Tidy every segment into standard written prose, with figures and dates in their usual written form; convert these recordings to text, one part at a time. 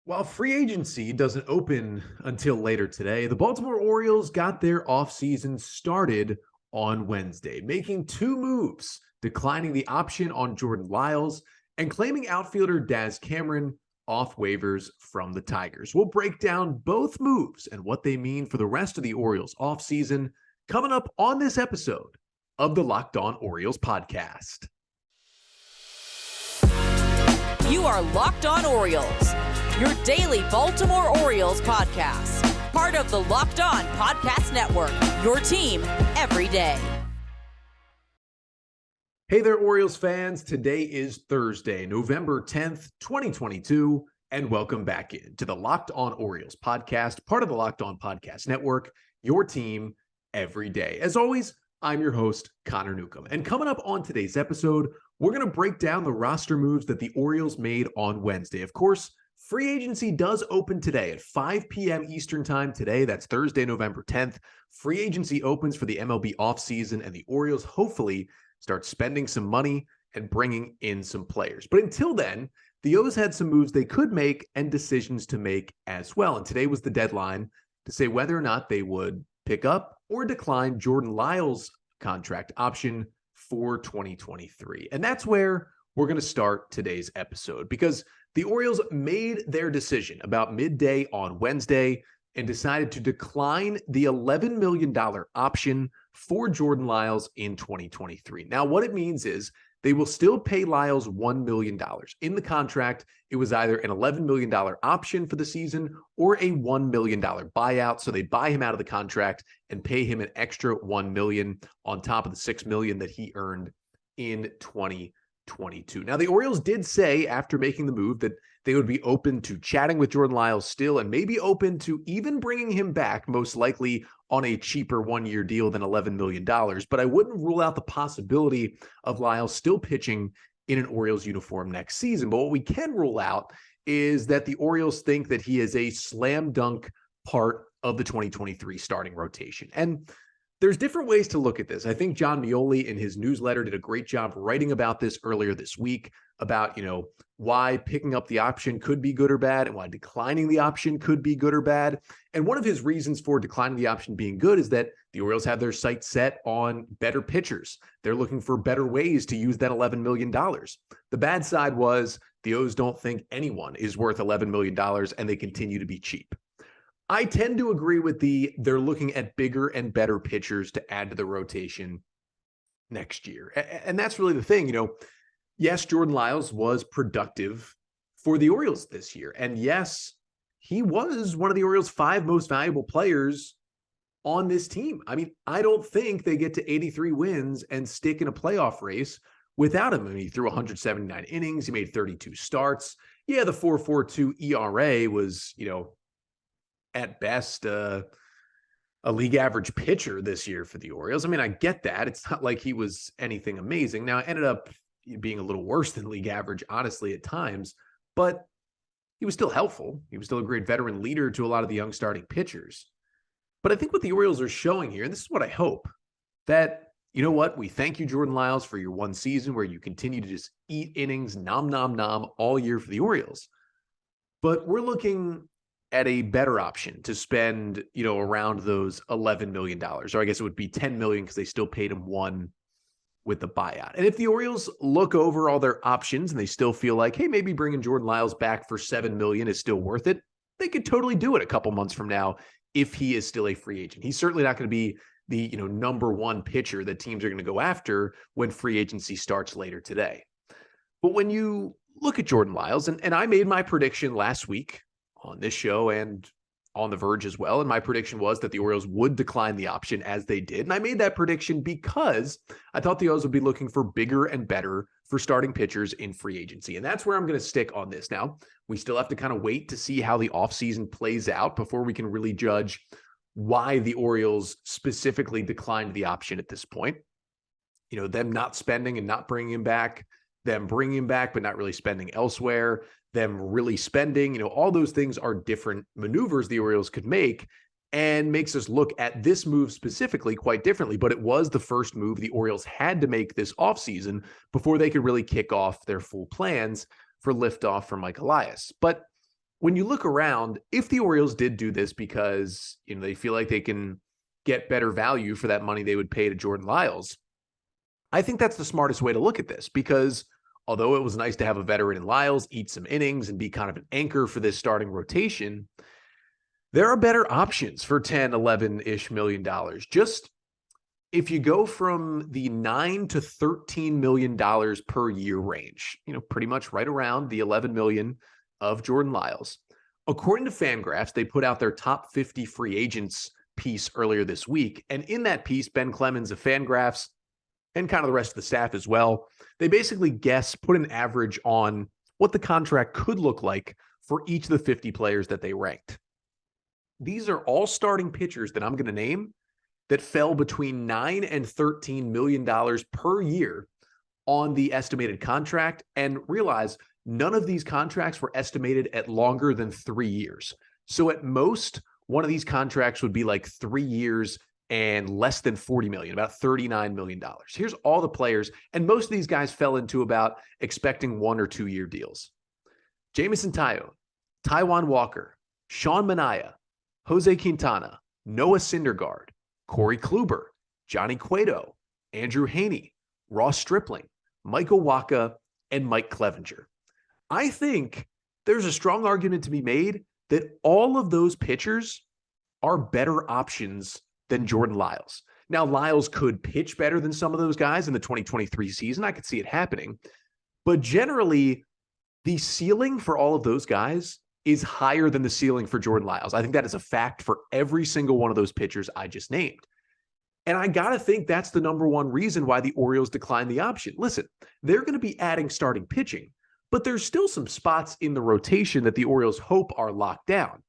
While free agency doesn't open until later today, the Baltimore Orioles got their offseason started on Wednesday, making two moves, declining the option on Jordan Lyles and claiming outfielder Daz Cameron off waivers from the Tigers. We'll break down both moves and what they mean for the rest of the Orioles offseason coming up on this episode of the Locked On Orioles podcast. You are Locked On Orioles, your daily Baltimore Orioles podcast. Part of the Locked On Podcast Network, your team every day. Hey there, Orioles fans. Today is Thursday, November 10th, 2022, and welcome back in to the Locked On Orioles podcast, part of the Locked On Podcast Network, your team every day. As always, I'm your host, Connor Newcomb. And coming up on today's episode, we're going to break down the roster moves that the Orioles made on Wednesday. Of course, free agency does open today at 5 p.m. Eastern time today. That's Thursday, November 10th. Free agency opens for the MLB offseason, and the Orioles hopefully start spending some money and bringing in some players. But until then, the O's had some moves they could make and decisions to make as well. And today was the deadline to say whether or not they would pick up or decline Jordan Lyles' contract option for 2023. And that's where we're going to start today's episode, because the Orioles made their decision about midday on Wednesday and decided to decline the $11 million option for Jordan Lyles in 2023. Now, what it means is they will still pay Lyles $1 million. In the contract, it was either an $11 million option for the season or a $1 million buyout. So they buy him out of the contract and pay him an extra $1 million on top of the $6 million that he earned in 2022. Now, the Orioles did say after making the move that they would be open to chatting with Jordan Lyles still and maybe open to even bringing him back, most likely on a cheaper one-year deal than $11 million. But I wouldn't rule out the possibility of Lyles still pitching in an Orioles uniform next season. But what we can rule out is that the Orioles think that he is a slam dunk part of the 2023 starting rotation. And there's different ways to look at this. I think John Mioli in his newsletter did a great job writing about this earlier this week about, why picking up the option could be good or bad and why declining the option could be good or bad. And one of his reasons for declining the option being good is that the Orioles have their sights set on better pitchers. They're looking for better ways to use that $11 million. The bad side was the O's don't think anyone is worth $11 million and they continue to be cheap. I tend to agree with they're looking at bigger and better pitchers to add to the rotation next year. And that's really the thing, Yes, Jordan Lyles was productive for the Orioles this year. And yes, he was one of the Orioles' 5 most valuable players on this team. I mean, I don't think they get to 83 wins and stick in a playoff race without him. I mean, he threw 179 innings. He made 32 starts. Yeah, the 4.42 ERA was, at best, a league average pitcher this year for the Orioles. I mean, I get that. It's not like he was anything amazing. Now, it ended up being a little worse than league average, honestly, at times, but he was still helpful. He was still a great veteran leader to a lot of the young starting pitchers. But I think what the Orioles are showing here, and this is what I hope, that, we thank you, Jordan Lyles, for your one season where you continue to just eat innings, nom, nom, nom, all year for the Orioles. But we're looking at a better option to spend, around those $11 million, or I guess it would be $10 million because they still paid him $1 with the buyout. And if the Orioles look over all their options and they still feel like, hey, maybe bringing Jordan Lyles back for $7 million is still worth it, they could totally do it a couple months from now if he is still a free agent. He's certainly not going to be the number one pitcher that teams are going to go after when free agency starts later today. But when you look at Jordan Lyles, and I made my prediction last week on this show and on The Verge as well. And my prediction was that the Orioles would decline the option as they did. And I made that prediction because I thought the Orioles would be looking for bigger and better for starting pitchers in free agency. And that's where I'm going to stick on this. Now, we still have to kind of wait to see how the offseason plays out before we can really judge why the Orioles specifically declined the option at this point. Them not spending and not bringing him back, them bringing him back but not really spending elsewhere, them really spending, all those things are different maneuvers the Orioles could make and makes us look at this move specifically quite differently. But it was the first move the Orioles had to make this offseason before they could really kick off their full plans for liftoff for Mike Elias. But when you look around, if the Orioles did do this because, they feel like they can get better value for that money they would pay to Jordan Lyles, I think that's the smartest way to look at this, because although it was nice to have a veteran in Lyles eat some innings and be kind of an anchor for this starting rotation, there are better options for 10, 11-ish million dollars. Just if you go from the $9 to $13 million per year range, pretty much right around the 11 million of Jordan Lyles. According to Fangraphs, they put out their top 50 free agents piece earlier this week. And in that piece, Ben Clemens of Fangraphs and kind of the rest of the staff as well, they basically put an average on what the contract could look like for each of the 50 players that they ranked. These are all starting pitchers that I'm going to name that fell between $9 and $13 million per year on the estimated contract. And realize none of these contracts were estimated at longer than 3 years. So at most, one of these contracts would be like 3 years and less than 40 million, about $39 million. Here's all the players. And most of these guys fell into about expecting 1 or 2 year deals. Jamison Tyone, Taijuan Walker, Sean Manaea, Jose Quintana, Noah Syndergaard, Corey Kluber, Johnny Cueto, Andrew Haney, Ross Stripling, Michael Wacha, and Mike Clevenger. I think there's a strong argument to be made that all of those pitchers are better options than Jordan Lyles. Now, Lyles could pitch better than some of those guys in the 2023 season. I could see it happening. But generally, the ceiling for all of those guys is higher than the ceiling for Jordan Lyles. I think that is a fact for every single one of those pitchers I just named. And I got to think that's the number one reason why the Orioles declined the option. Listen, they're going to be adding starting pitching, but there's still some spots in the rotation that the Orioles hope are locked down.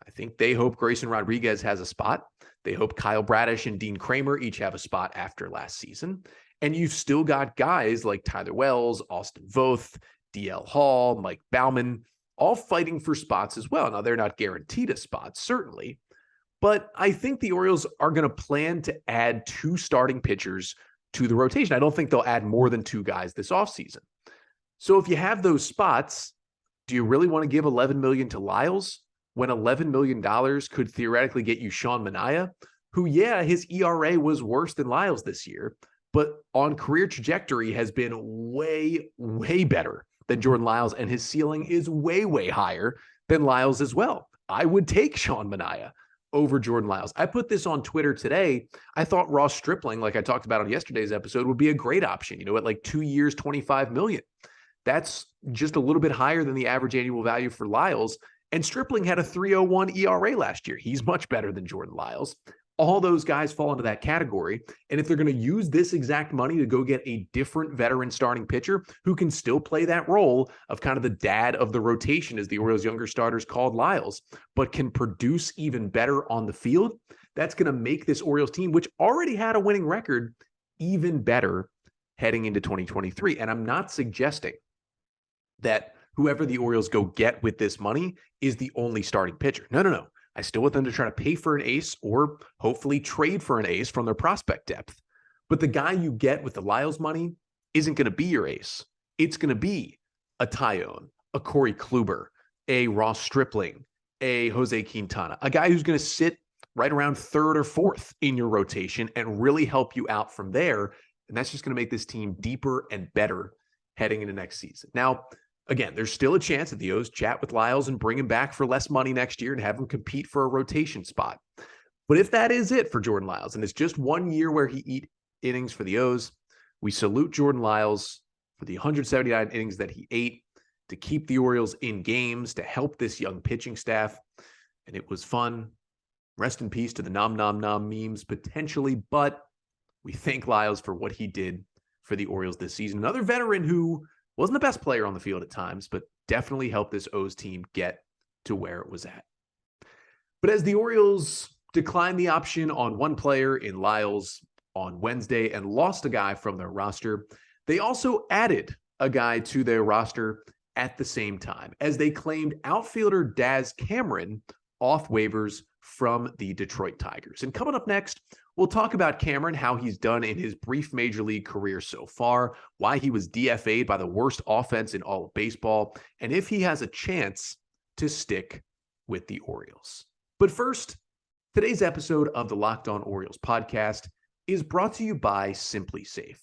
I think they hope Grayson Rodriguez has a spot. They hope Kyle Bradish and Dean Kramer each have a spot after last season. And you've still got guys like Tyler Wells, Austin Voth, DL Hall, Mike Baumann, all fighting for spots as well. Now, they're not guaranteed a spot, certainly, but I think the Orioles are going to plan to add 2 starting pitchers to the rotation. I don't think they'll add more than 2 guys this offseason. So if you have those spots, do you really want to give $11 million to Lyles when $11 million could theoretically get you Sean Manaea, who, his ERA was worse than Lyles this year, but on career trajectory has been way, way better than Jordan Lyles, and his ceiling is way, way higher than Lyles as well. I would take Sean Manaea over Jordan Lyles. I put this on Twitter today. I thought Ross Stripling, like I talked about on yesterday's episode, would be a great option, at like 2 years, $25 million. That's just a little bit higher than the average annual value for Lyles. And Stripling had a 3.01 ERA last year. He's much better than Jordan Lyles. All those guys fall into that category. And if they're going to use this exact money to go get a different veteran starting pitcher who can still play that role of kind of the dad of the rotation, as the Orioles' younger starters called Lyles, but can produce even better on the field, that's going to make this Orioles team, which already had a winning record, even better heading into 2023. And I'm not suggesting that whoever the Orioles go get with this money is the only starting pitcher. No. I still want them to try to pay for an ace or hopefully trade for an ace from their prospect depth. But the guy you get with the Lyles money isn't going to be your ace. It's going to be a Tyone, a Corey Kluber, a Ross Stripling, a Jose Quintana, a guy who's going to sit right around 3rd or 4th in your rotation and really help you out from there. And that's just going to make this team deeper and better heading into next season. Now, again, there's still a chance that the O's chat with Lyles and bring him back for less money next year and have him compete for a rotation spot. But if that is it for Jordan Lyles, and it's just 1 year where he eat innings for the O's, we salute Jordan Lyles for the 179 innings that he ate to keep the Orioles in games, to help this young pitching staff. And it was fun. Rest in peace to the nom nom nom memes potentially, but we thank Lyles for what he did for the Orioles this season. Another veteran who wasn't the best player on the field at times, but definitely helped this O's team get to where it was at. But as the Orioles declined the option on one player in Lyles on Wednesday and lost a guy from their roster, they also added a guy to their roster at the same time, as they claimed outfielder Daz Cameron off waivers from the Detroit Tigers. And coming up next, we'll talk about Cameron, how he's done in his brief major league career so far, why he was DFA'd by the worst offense in all of baseball, and if he has a chance to stick with the Orioles. But first, today's episode of the Locked On Orioles podcast is brought to you by Simply Safe.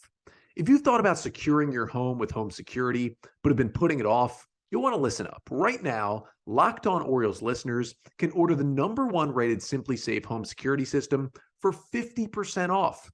If you've thought about securing your home with home security, but have been putting it off, you'll want to listen up. Right now, Locked On Orioles listeners can order the #1 rated Simply Safe home security system for 50% off.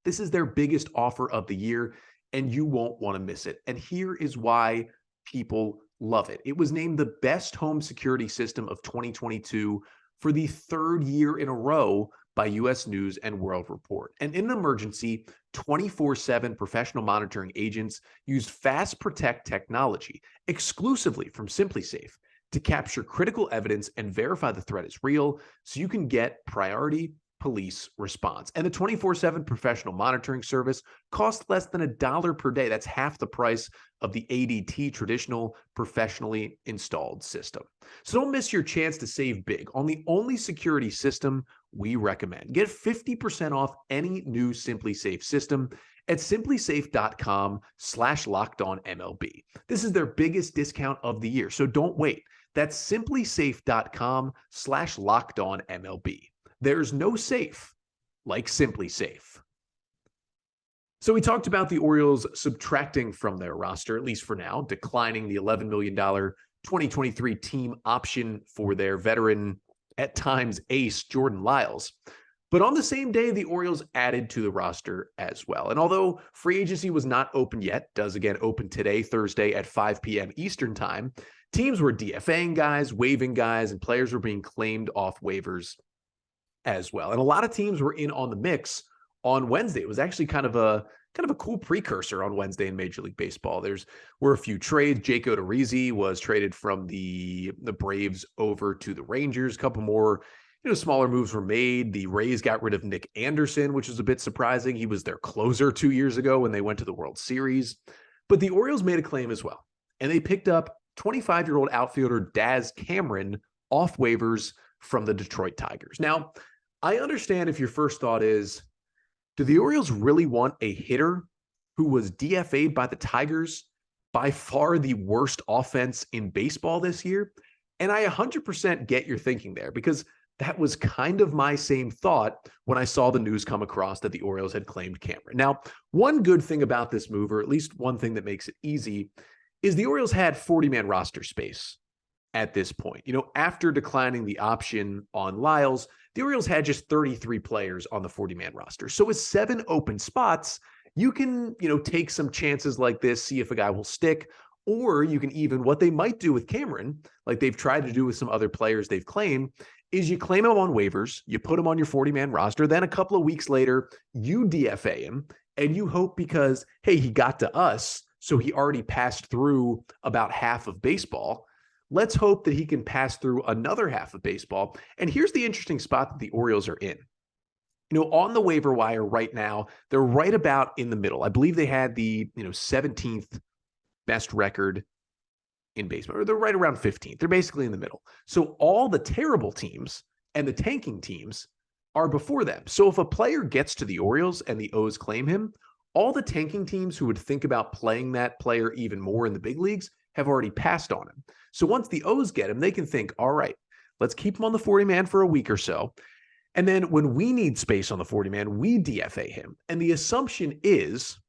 This is their biggest offer of the year, and you won't want to miss it. And here is why people love it. It was named the best home security system of 2022 for the 3rd year in a row by U.S. News and World Report. And in an emergency, 24/7 professional monitoring agents use Fast Protect technology exclusively from Simply Safe to capture critical evidence and verify the threat is real, so you can get priority police response. And the 24/7 professional monitoring service costs less than $1 per day. That's half the price of the ADT traditional professionally installed system. So don't miss your chance to save big on the only security system we recommend. Get 50% off any new Simply Safe system at simplysafe.com/lockedonmlb. This is their biggest discount of the year, so don't wait. That's simplysafe.com/lockedonmlb. There's no safe like Simply Safe. So we talked about the Orioles subtracting from their roster, at least for now, declining the $11 million 2023 team option for their veteran, at times ace, Jordan Lyles. But on the same day, the Orioles added to the roster as well. And although free agency was not open yet, does again open today, Thursday at 5 p.m. Eastern time, teams were DFAing guys, waiving guys, and players were being claimed off waivers as well. And a lot of teams were in on the mix on Wednesday. It was actually kind of a cool precursor on Wednesday in Major League Baseball. Were a few trades. Jake Odorizzi was traded from the Braves over to the Rangers. A couple more, smaller moves were made. The Rays got rid of Nick Anderson, which was a bit surprising. He was their closer 2 years ago when they went to the World Series. But the Orioles made a claim as well. And they picked up 25-year-old outfielder Daz Cameron off waivers from the Detroit Tigers. Now, I understand if your first thought is, do the Orioles really want a hitter who was DFA'd by the Tigers, by far the worst offense in baseball this year? And I 100% get your thinking there, because that was kind of my same thought when I saw the news come across that the Orioles had claimed Cameron. Now, one good thing about this move, or at least one thing that makes it easy, is the Orioles had 40-man roster space at this point. After declining the option on Lyles, the Orioles had just 33 players on the 40-man roster. So with 7 open spots, you can, take some chances like this, see if a guy will stick, or you can even, what they might do with Cameron, like they've tried to do with some other players they've claimed, is you claim him on waivers, you put him on your 40-man roster, then a couple of weeks later, you DFA him, and you hope because, hey, he got to us, so he already passed through about half of baseball. Let's hope that he can pass through another half of baseball. And here's the interesting spot that the Orioles are in. On the waiver wire right now, they're right about in the middle. I believe they had the 17th best record in baseball, or they're right around 15th. They're basically in the middle. So all the terrible teams and the tanking teams are before them. So if a player gets to the Orioles and the O's claim him, all the tanking teams who would think about playing that player even more in the big leagues have already passed on him. So once the O's get him, they can think, all right, let's keep him on the 40-man for a week or so. And then when we need space on the 40-man, we DFA him. And the assumption is,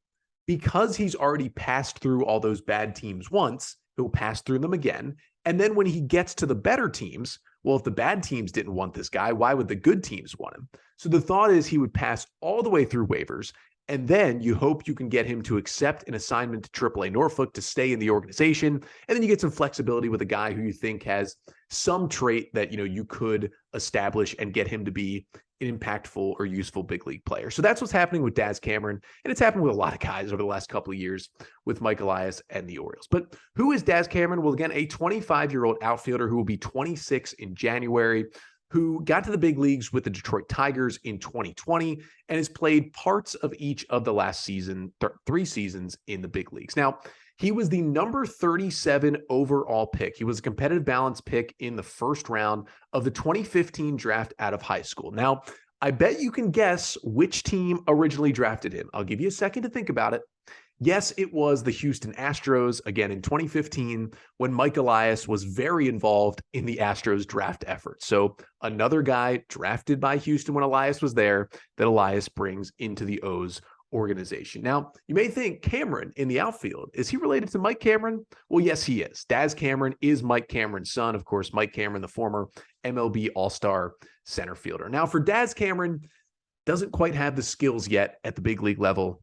because he's already passed through all those bad teams once, he'll pass through them again. And then when he gets to the better teams, well, if the bad teams didn't want this guy, why would the good teams want him? So the thought is he would pass all the way through waivers, and then you hope you can get him to accept an assignment to AAA Norfolk to stay in the organization. And then you get some flexibility with a guy who you think has some trait that, you could establish and get him to be an impactful or useful big league player. So that's what's happening with Daz Cameron. And it's happened with a lot of guys over the last couple of years with Mike Elias and the Orioles. But who is Daz Cameron? Well, again, a 25-year-old outfielder who will be 26 in January, who got to the big leagues with the Detroit Tigers in 2020 and has played parts of each of the last season, 3 seasons in the big leagues. Now, he was the number 37 overall pick. He was a competitive balance pick in the first round of the 2015 draft out of high school. Now, I bet you can guess which team originally drafted him. I'll give you a second to think about it. Yes, it was the Houston Astros again in 2015 when Mike Elias was very involved in the Astros draft effort. So another guy drafted by Houston when Elias was there that Elias brings into the O's organization. Now, you may think Cameron in the outfield, is he related to Mike Cameron? Well, yes, he is. Daz Cameron is Mike Cameron's son. Of course, Mike Cameron, the former MLB All-Star center fielder. Now, for Daz Cameron, doesn't quite have the skills yet at the big league level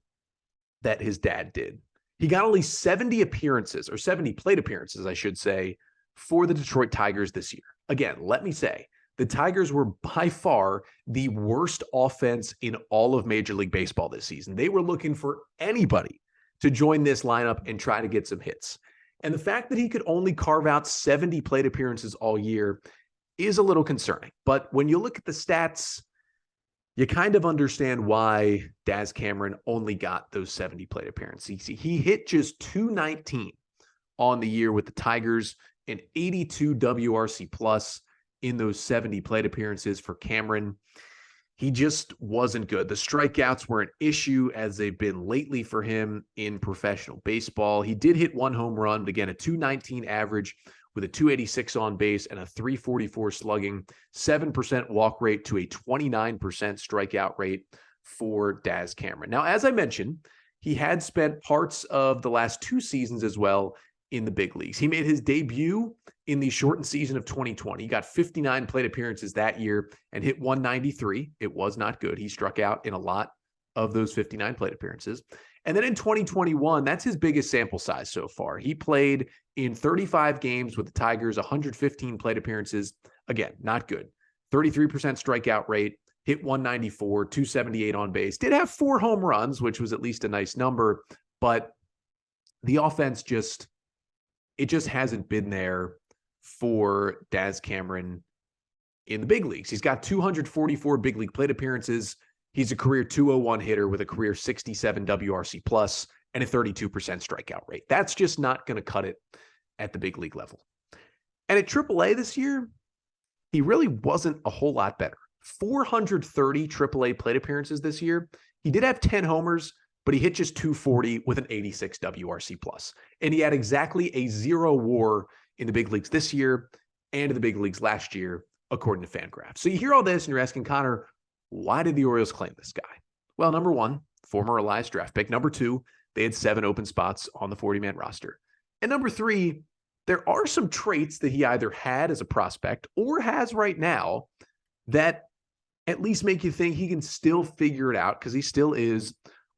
that his dad did. He got only 70 appearances, or 70 plate appearances, I should say, for the Detroit Tigers this year. Again, let me say, the Tigers were by far the worst offense in all of Major League Baseball this season. They were looking for anybody to join this lineup and try to get some hits. And the fact that he could only carve out 70 plate appearances all year is a little concerning. But when you look at the stats, you kind of understand why Daz Cameron only got those 70 plate appearances. He hit just .219 on the year with the Tigers, an 82 WRC plus in those 70 plate appearances for Cameron. He just wasn't good. The strikeouts were an issue as they've been lately for him in professional baseball. He did hit one home run, but again, a .219 average with a .286 on base and a .344 slugging, 7% walk rate to a 29% strikeout rate for Daz Cameron. Now, as I mentioned, he had spent parts of the last two seasons as well in the big leagues. He made his debut in the shortened season of 2020. He got 59 plate appearances that year and hit 193. It was not good. He struck out in a lot of those 59 plate appearances. And then in 2021, that's his biggest sample size so far. He played in 35 games with the Tigers, 115 plate appearances. Again, not good. 33% strikeout rate, hit 194, 278 on base. Did have 4 home runs, which was at least a nice number, but the offense just hasn't been there for Daz Cameron in the big leagues. He's got 244 big league plate appearances. He's a career .201 hitter with a career .67 WRC plus and a 32% strikeout rate. That's just not going to cut it at the big league level. And at AAA this year, he really wasn't a whole lot better. 430 AAA plate appearances this year. He did have 10 homers, but he hit just .240 with an 86 WRC plus. And he had exactly a 0 WAR in the big leagues this year and in the big leagues last year, according to Fangraphs. So you hear all this and you're asking, Connor, why did the Orioles claim this guy? Well, number one, former Elias draft pick. Number two, they had 7 open spots on the 40-man roster. And number three, there are some traits that he either had as a prospect or has right now that at least make you think he can still figure it out because he still is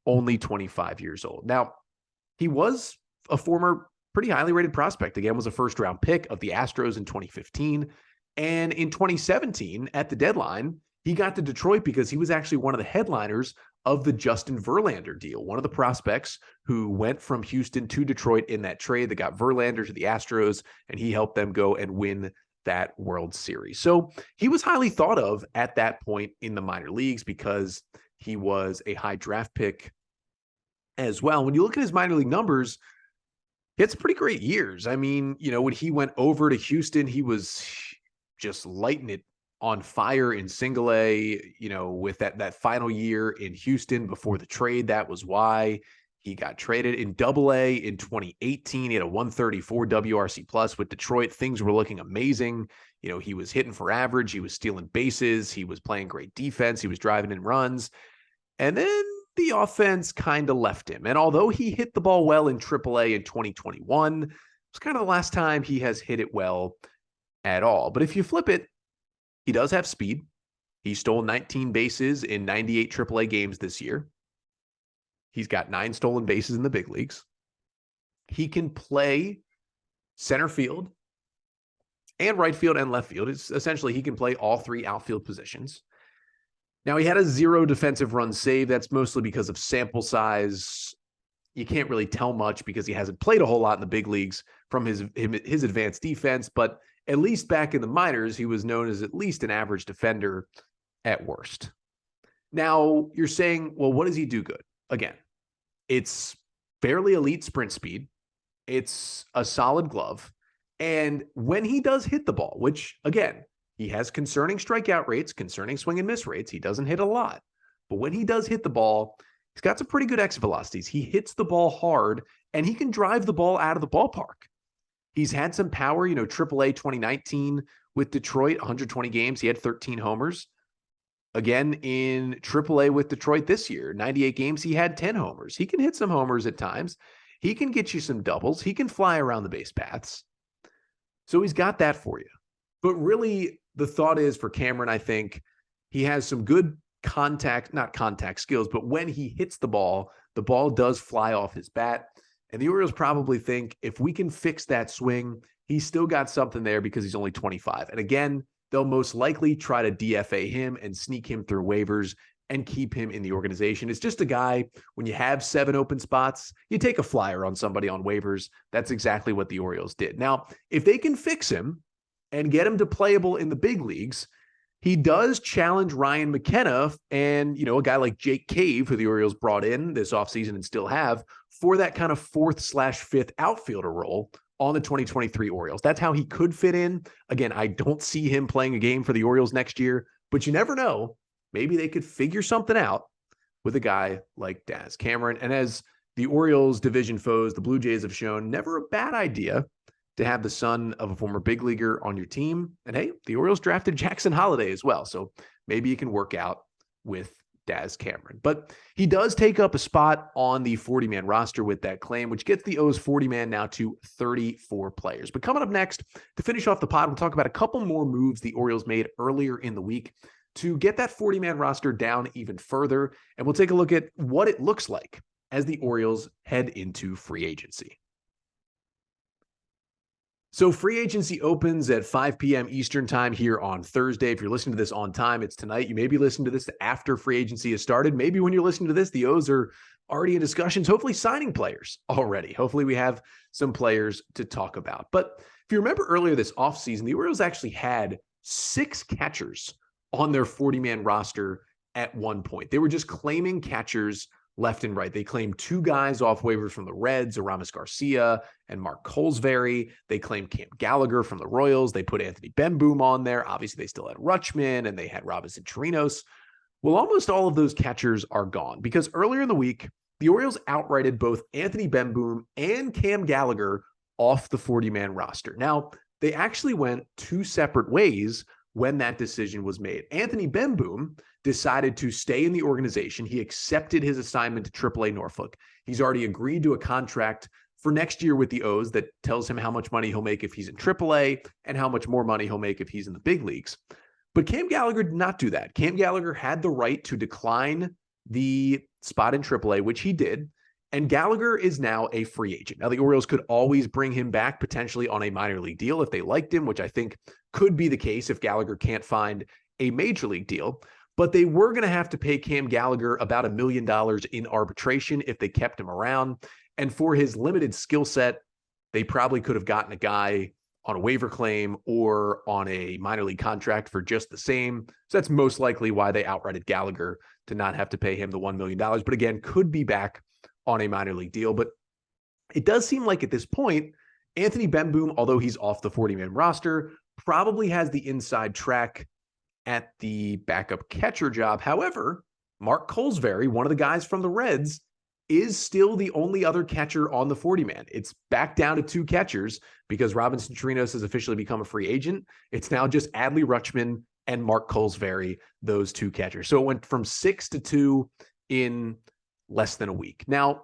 only 25 years old. Now, he was a former pretty highly rated prospect. Again, was a first-round pick of the Astros in 2015. And in 2017, at the deadline, he got to Detroit because he was actually one of the headliners of the Justin Verlander deal, one of the prospects who went from Houston to Detroit in that trade that got Verlander to the Astros, and he helped them go and win that World Series. So he was highly thought of at that point in the minor leagues because he was a high draft pick as well. When you look at his minor league numbers, he had some pretty great years. I mean, when he went over to Houston, he was just lighting it on fire in single A, with that final year in Houston before the trade. That was why he got traded. In double A in 2018. He had a 134 WRC plus with Detroit. Things were looking amazing. He was hitting for average. He was stealing bases. He was playing great defense. He was driving in runs. And then the offense kind of left him. And although he hit the ball well in AAA in 2021, it was kind of the last time he has hit it well at all. But if you flip it, he does have speed. He stole 19 bases in 98 AAA games this year. He's got 9 stolen bases in the big leagues. He can play center field and right field and left field. It's essentially he can play all 3 outfield positions. Now, he had a 0 defensive run save. That's mostly because of sample size. You can't really tell much because he hasn't played a whole lot in the big leagues from his advanced defense, but at least back in the minors, he was known as at least an average defender at worst. Now, you're saying, well, what does he do good? Again, it's fairly elite sprint speed. It's a solid glove. And when he does hit the ball, which, again, he has concerning strikeout rates, concerning swing and miss rates. He doesn't hit a lot. But when he does hit the ball, He's got some pretty good exit velocities. He hits the ball hard, and he can drive the ball out of the ballpark. He's had some power, AAA 2019 with Detroit, 120 games. He had 13 homers. Again, in AAA with Detroit this year, 98 games, he had 10 homers. He can hit some homers at times. He can get you some doubles. He can fly around the base paths. So he's got that for you. But really, the thought is for Cameron, I think he has some good not contact skills, but when he hits the ball does fly off his bat. And the Orioles probably think if we can fix that swing, he's still got something there because he's only 25. And again, they'll most likely try to DFA him and sneak him through waivers and keep him in the organization. It's just a guy, when you have 7 open spots, you take a flyer on somebody on waivers. That's exactly what the Orioles did. Now, if they can fix him and get him to playable in the big leagues, he does challenge Ryan McKenna and, a guy like Jake Cave, who the Orioles brought in this offseason and still have, for that kind of 4th/5th outfielder role on the 2023 Orioles. That's how he could fit in. Again, I don't see him playing a game for the Orioles next year, but you never know. Maybe they could figure something out with a guy like Daz Cameron. And as the Orioles division foes, the Blue Jays have shown, never a bad idea to have the son of a former big leaguer on your team. And hey, the Orioles drafted Jackson Holliday as well. So maybe you can work out with Daz Cameron. But he does take up a spot on the 40-man roster with that claim, which gets the O's 40-man now to 34 players. But coming up next, to finish off the pod, we'll talk about a couple more moves the Orioles made earlier in the week to get that 40-man roster down even further. And we'll take a look at what it looks like as the Orioles head into free agency. So free agency opens at 5 p.m. Eastern time here on Thursday. If you're listening to this on time, it's tonight. You may be listening to this after free agency has started. Maybe when you're listening to this, the O's are already in discussions, hopefully signing players already. Hopefully we have some players to talk about. But if you remember earlier this offseason, the Orioles actually had 6 catchers on their 40-man roster at one point. They were just claiming catchers left and right. They claimed 2 guys off waivers from the Reds, Aramis Garcia and Mark Colesberry. They claimed Cam Gallagher from the Royals. They put Anthony Bemboom on there. Obviously, they still had Rutschman and they had Robinson Chirinos. Well, almost all of those catchers are gone because earlier in the week, the Orioles outrighted both Anthony Bemboom and Cam Gallagher off the 40-man roster. Now, they actually went 2 separate ways when that decision was made. Anthony Bemboom decided to stay in the organization. He accepted his assignment to AAA Norfolk. He's already agreed to a contract for next year with the O's that tells him how much money he'll make if he's in AAA and how much more money he'll make if he's in the big leagues. But Cam Gallagher did not do that. Cam Gallagher had the right to decline the spot in AAA, which he did. And Gallagher is now a free agent. Now, the Orioles could always bring him back potentially on a minor league deal if they liked him, which I think could be the case if Gallagher can't find a major league deal. But they were going to have to pay Cam Gallagher about $1 million in arbitration if they kept him around. And for his limited skill set, they probably could have gotten a guy on a waiver claim or on a minor league contract for just the same. So that's most likely why they outrighted Gallagher to not have to pay him the $1 million. But again, could be back on a minor league deal. But it does seem like at this point, Anthony Bemboom, although he's off the 40-man roster, probably has the inside track at the backup catcher job. However, Mark Colesberry, one of the guys from the Reds, is still the only other catcher on the 40-man. It's back down to 2 catchers because Robinson Chirinos has officially become a free agent. It's now just Adley Rutschman and Mark Colesberry, those 2 catchers. So it went from 6 to 2 in less than a week. Now,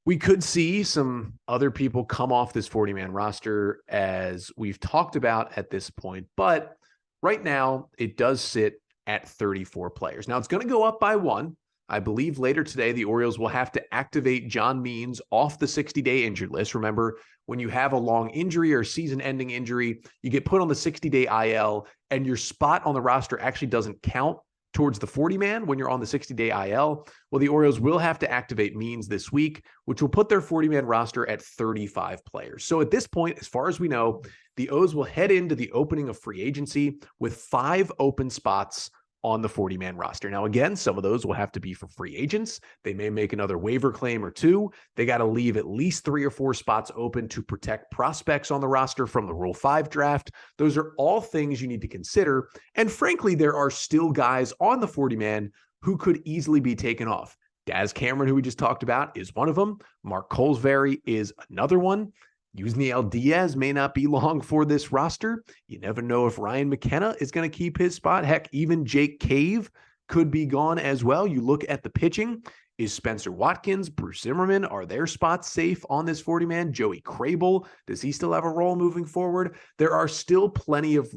we could see some other people come off this 40-man roster as we've talked about at this point, but right now it does sit at 34 players. Now it's going to go up by 1. I believe later today, the Orioles will have to activate John Means off the 60-day injured list. Remember, when you have a long injury or season-ending injury, you get put on the 60-day IL, and your spot on the roster actually doesn't count towards the 40-man when you're on the 60-day IL. Well, the Orioles will have to activate Means this week, which will put their 40-man roster at 35 players. So at this point, as far as we know, the O's will head into the opening of free agency with 5 open spots on the 40-man roster. Now, again, some of those will have to be for free agents. They may make another waiver claim or 2. They got to leave at least 3 or 4 spots open to protect prospects on the roster from the Rule 5 draft. Those are all things you need to consider. And frankly, there are still guys on the 40-man who could easily be taken off. Daz Cameron, who we just talked about, is one of them. Mark Colesbury is another one. Yusniel Diaz may not be long for this roster. You never know if Ryan McKenna is going to keep his spot. Heck, even Jake Cave could be gone as well. You look at the pitching. Is Spencer Watkins, Bruce Zimmerman, are their spots safe on this 40-man? Joey Crable, does he still have a role moving forward? There are still plenty of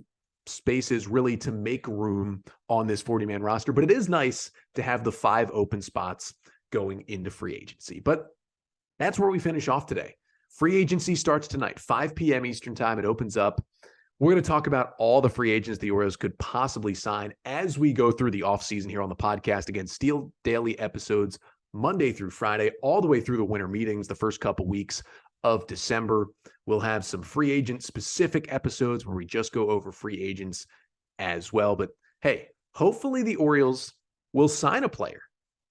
spaces really to make room on this 40-man roster, but it is nice to have the 5 open spots going into free agency. But that's where we finish off today. Free agency starts tonight, 5 p.m. Eastern time. It opens up. We're going to talk about all the free agents the Orioles could possibly sign as we go through the offseason here on the podcast. Again, Steel Daily episodes Monday through Friday, all the way through the winter meetings, the first couple weeks of December. We'll have some free agent specific episodes where we just go over free agents as well. But hey, hopefully the Orioles will sign a player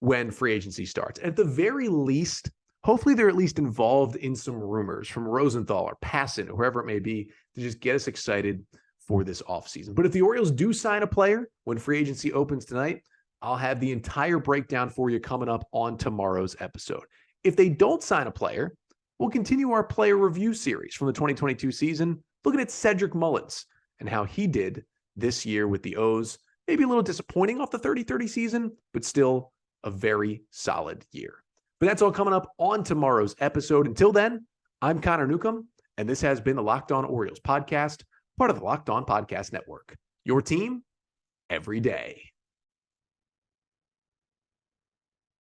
when free agency starts. At the very least, hopefully they're at least involved in some rumors from Rosenthal or Passan or whoever it may be to just get us excited for this offseason. But if the Orioles do sign a player when free agency opens tonight, I'll have the entire breakdown for you coming up on tomorrow's episode. If they don't sign a player, we'll continue our player review series from the 2022 season, looking at Cedric Mullins and how he did this year with the O's. Maybe a little disappointing off the 30-30 season, but still a very solid year. But that's all coming up on tomorrow's episode. Until then, I'm Connor Newcomb, and this has been the Locked On Orioles podcast, part of the Locked On Podcast Network. Your team every day.